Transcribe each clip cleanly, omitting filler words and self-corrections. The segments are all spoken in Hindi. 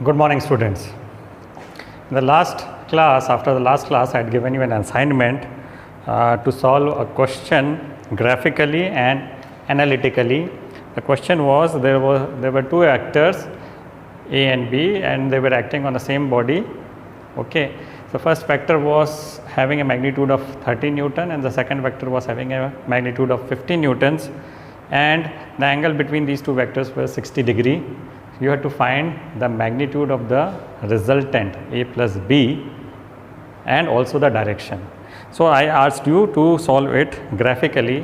Good morning, students. In the last class, after the last class, I had given you an assignment to solve a question graphically and analytically. The question was there were two actors, A and B, and they were acting on the same body. Okay. The first vector was having a magnitude of 30 Newton, and the second vector was having a magnitude of 50 Newtons, and the angle between these two vectors was 60 degree. You have to find the magnitude of the resultant A plus B and also the direction. So I asked you to solve it graphically.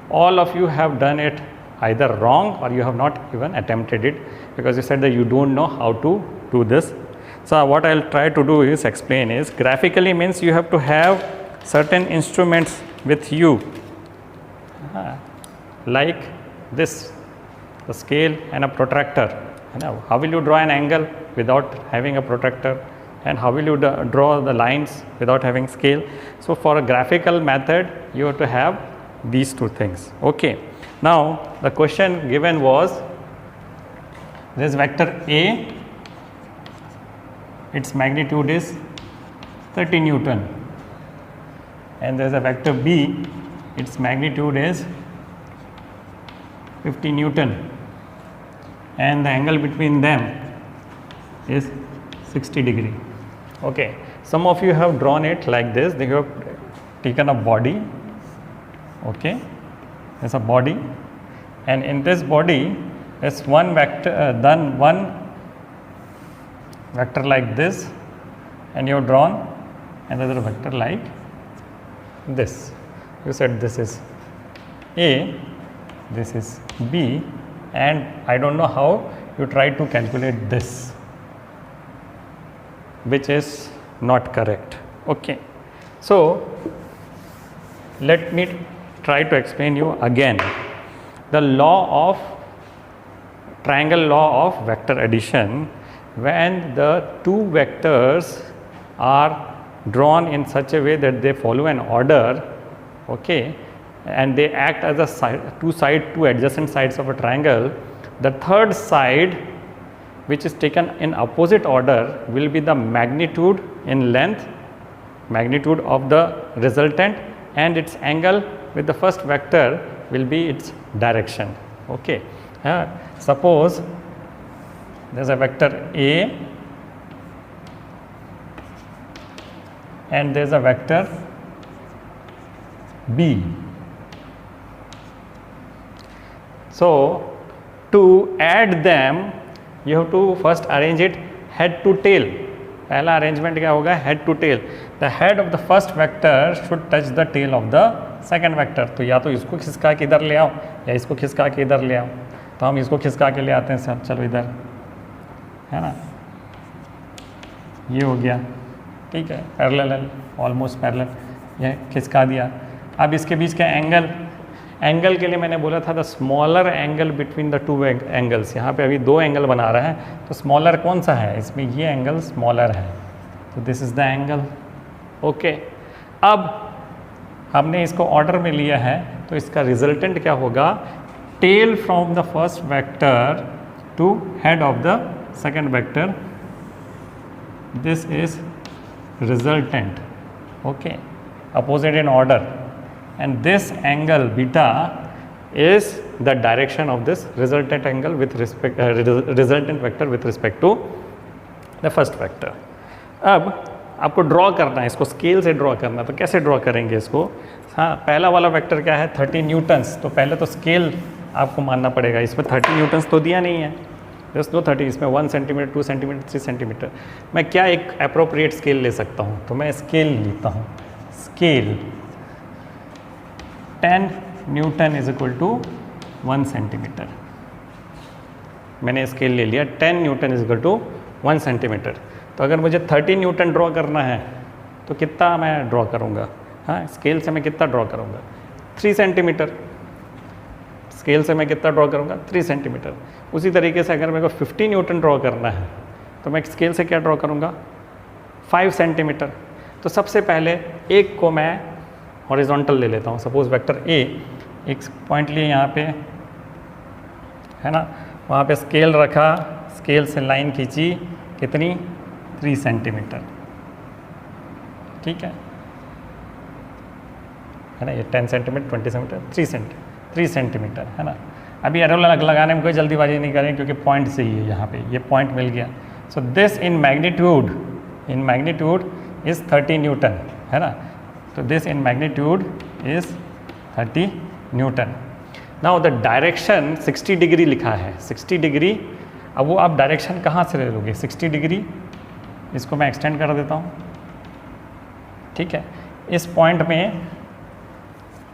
All of you have done it either wrong or you have not even attempted it, because you said that you don't know how to do this. So what I'll try to do is explain is graphically means you have to have certain instruments with you, like this, the scale and a protractor. Now, how will you draw an angle without having a protractor, and how will you draw the lines without having scale? So for a graphical method you have to have these two things. Okay. Now the question given was this vector A, its magnitude is 30 Newton, and there is a vector B, its magnitude is 50 Newton, and the angle between them is 60 degree. Okay. Some of you have drawn it like this. They have taken a body. Okay. There's a body, and in this body there's one vector, done one vector like this, and you have drawn another vector like this. You said this is A, this is B, and I don't know how you try to calculate this, which is not correct. Okay. So let me try to explain you again the law of triangle law of vector addition. When the two vectors are drawn in such a way that they follow an order, okay, and they act as a two adjacent sides of a triangle, the third side, which is taken in opposite order, will be the magnitude in length, magnitude of the resultant, and its angle with the first vector will be its direction. Okay. Suppose there is a vector A and there is a vector B. So to add them you have to first arrange it head to tail. पहला arrangement क्या होगा? Head to tail. The head of the first vector should touch the tail of the second vector. तो या तो इसको खिसका के इधर ले आओ या इसको खिसका के इधर ले आओ. तो हम इसको खिसका के ले आते हैं सर. चलो इधर, है ना, ये हो गया. ठीक है, पैरेलल, ऑलमोस्ट पैरेलल, ये खिसका दिया. अब इसके बीच का एंगल के लिए मैंने बोला था the smaller angle between the two angles. यहाँ पे अभी दो एंगल बना रहा है, तो स्मॉलर कौन सा है? इसमें ये एंगल स्मॉलर है, तो this is the angle. Okay. अब हमने इसको ऑर्डर में लिया है, तो इसका रिजल्टेंट क्या होगा? Tail from the first vector to head of the second vector, this is resultant. Okay. Opposite in order, and this angle beta is the direction of this resultant angle with respect resultant vector with respect to the first vector. अब आपको ड्रॉ करना है, इसको स्केल से ड्रॉ करना है. तो कैसे ड्रॉ करेंगे इसको? हाँ, पहला वाला वेक्टर क्या है? 30 न्यूटन्स. तो पहले तो स्केल आपको मानना पड़ेगा. इसमें 30 न्यूटन्स तो दिया नहीं है, जस्ट 30. इसमें 1 सेंटीमीटर, 2 सेंटीमीटर, 3 सेंटीमीटर. मैं क्या एक अप्रोप्रिएट स्केल ले सकता हूँ? तो मैं स्केल लेता हूँ. Scale 10 newton is equal to 1 centimetre. मैंने स्केल ले लिया. 10 newton is equal to 1 centimetre. तो अगर मुझे 30 न्यूटन ड्रॉ करना है तो कितना मैं ड्रॉ करूँगा? हाँ, स्केल से मैं कितना ड्रॉ करूँगा? 3 सेंटीमीटर. स्केल से मैं कितना ड्रॉ करूँगा? 3 सेंटीमीटर. उसी तरीके से अगर मेरे को 50 न्यूटन ड्रॉ करना है तो मैं स्केल से क्या ड्रॉ करूँगा? 5 सेंटीमीटर. तो सबसे पहले एक को मैं हॉरिजॉन्टल ले लेता हूँ. सपोज वेक्टर ए, एक पॉइंट लिए यहाँ पे, है ना, वहाँ पे स्केल रखा, स्केल से लाइन खींची कितनी 3 सेंटीमीटर, ठीक है ना। ये 10 सेंटीमीटर 20 सेंटीमीटर 3 सेंटीमीटर है ना। अभी एरो लगाने में कोई जल्दीबाजी नहीं करें क्योंकि पॉइंट से ही है, यहाँ पे ये पॉइंट मिल गया। So this in magnitude is 30 Newton है ना। तो this in magnitude is 30 Newton. Now the direction 60 degree लिखा है, 60 डिग्री। अब वो आप डायरेक्शन कहाँ से ले लोगे 60 डिग्री, इसको मैं एक्सटेंड कर देता हूँ, ठीक है। इस पॉइंट में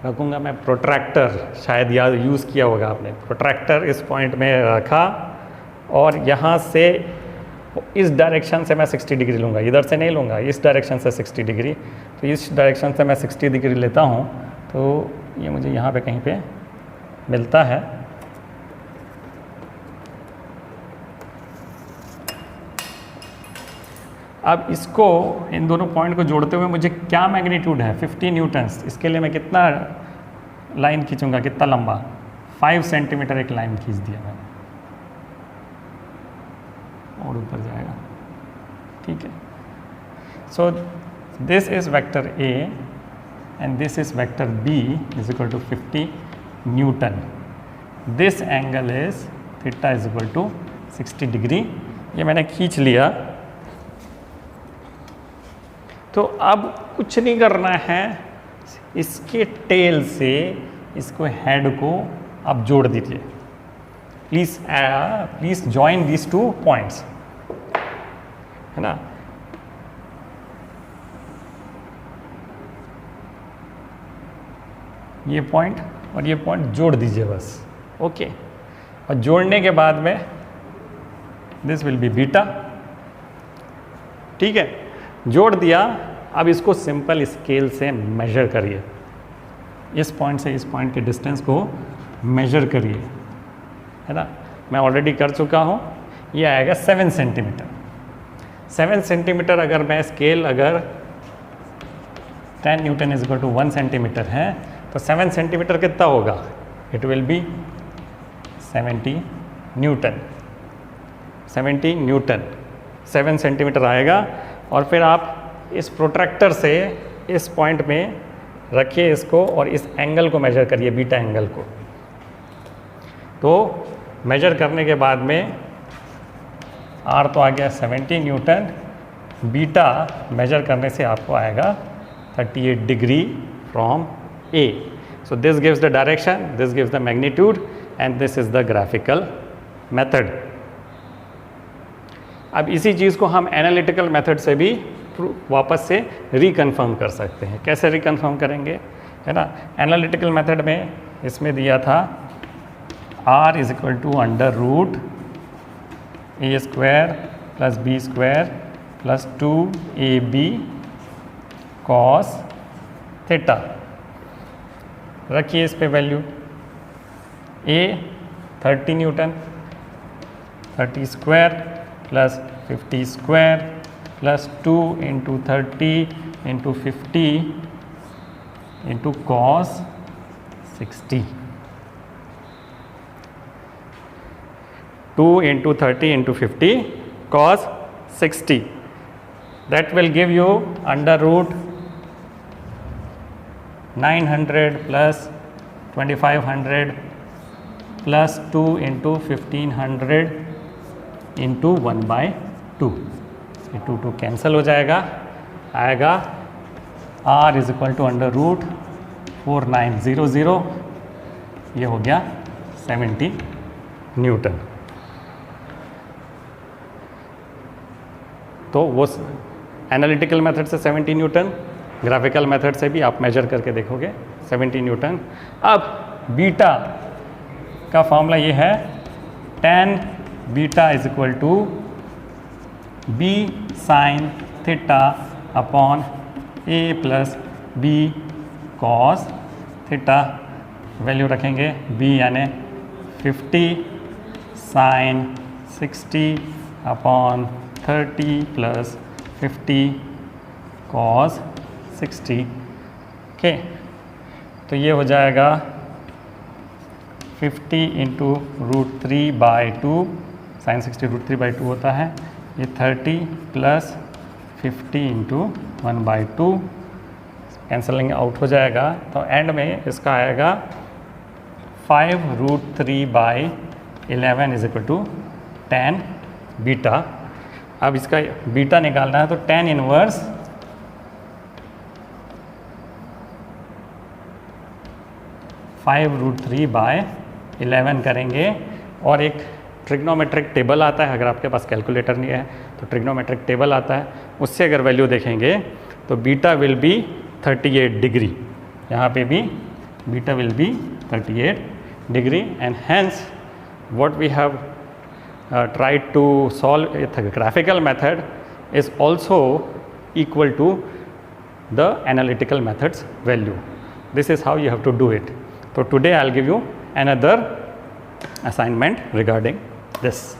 रखूँगा मैं प्रोट्रैक्टर, शायद याद यूज़ किया होगा आपने। प्रोट्रैक्टर इस पॉइंट में रखा और यहाँ से इस डायरेक्शन से मैं 60 डिग्री लूँगा, इधर से नहीं लूँगा, इस डायरेक्शन से 60 डिग्री। तो इस डायरेक्शन से मैं 60 डिग्री लेता हूँ, तो ये मुझे यहाँ पे कहीं पे मिलता है। अब इसको, इन दोनों पॉइंट को जोड़ते हुए मुझे क्या मैग्नीट्यूड है 50 न्यूटन्स। इसके लिए मैं कितना लाइन खींचूंगा, कितना लंबा 5 सेंटीमीटर एक लाइन खींच दिया मैंने, और ऊपर जाएगा, ठीक है। So this is vector a and this is vector b is equal to 50 newton. This angle is theta is equal to 60 degree. ये मैंने खींच लिया। तो अब कुछ नहीं करना है, इसके टेल से इसको हेड को आप जोड़ दीजिए। प्लीज जॉइन दीज 2 पॉइंट्स, है ना। ये पॉइंट और ये पॉइंट जोड़ दीजिए बस, ओके। और जोड़ने के बाद में दिस विल बी बीटा, ठीक है। जोड़ दिया। अब इसको सिंपल स्केल से मेजर करिए, इस पॉइंट से इस पॉइंट के डिस्टेंस को मेजर करिए, है ना। मैं ऑलरेडी कर चुका हूँ। ये आएगा 7 सेंटीमीटर। 7 सेंटीमीटर अगर मैं स्केल, अगर 10 newton is equal to 1 centimetre है, तो 7 सेंटीमीटर कितना होगा, it will be 70 newton. 70 newton 7 centimetre आएगा। और फिर आप इस प्रोट्रैक्टर से इस पॉइंट में रखिए इसको और इस एंगल को मेजर करिए, बीटा एंगल को। तो मेजर करने के बाद में आर तो आ गया 70 न्यूटन, बीटा मेजर करने से आपको आएगा 38 degree from A. So this gives the direction, this gives the magnitude and this is the graphical method. अब इसी चीज़ को हम एनालिटिकल मेथड से भी वापस से रिकन्फर्म कर सकते हैं। कैसे रिकन्फर्म करेंगे, है ना। एनालिटिकल मेथड में इसमें दिया था r is equal to under root a square plus b square plus 2ab cos theta. रखिए इस पे value. a 30 newton, 30 square plus 50 square plus 2 into 30 into 50 into cos 60। 2 into 30 into 50 cos 60। That will give you under root 900 plus 2500 plus 2 into 1500 into 1/2। ये 2 कैंसिल हो जाएगा, आएगा r is equal to under root 4900। ये हो गया 70 न्यूटन। तो वो एनालिटिकल मेथड से 70 न्यूटन, ग्राफिकल मेथड से भी आप मेजर करके देखोगे 70 न्यूटन। अब बीटा का फॉर्मूला ये है, tan beta is equal to b sine theta upon a plus b cos theta. Value रखेंगे b यानी 50 sine 60 upon 30 plus 50 cos 60। Okay, तो ये हो जाएगा 50 इंटू रूट 3/2, साइन 60 रूट 3/2 होता है। ये 30 प्लस 50 इंटू 1/2 कैंसलिंग आउट हो जाएगा, तो एंड में इसका आएगा 5√3/11 इज इक्वल टू 10 बीटा। अब इसका बीटा निकालना है तो 10 इनवर्स 5√3/11 करेंगे, और एक ट्रिग्नोमेट्रिक टेबल आता है, अगर आपके पास कैलकुलेटर नहीं है तो ट्रिग्नोमेट्रिक टेबल आता है, उससे अगर वैल्यू देखेंगे तो बीटा विल बी 38 डिग्री, यहाँ पे भी beta will be 38 degree, and hence what we have tried to solve with a graphical method is also equal to the analytical method's value. This is how you have to do it. So today I'll give you another assignment regarding this.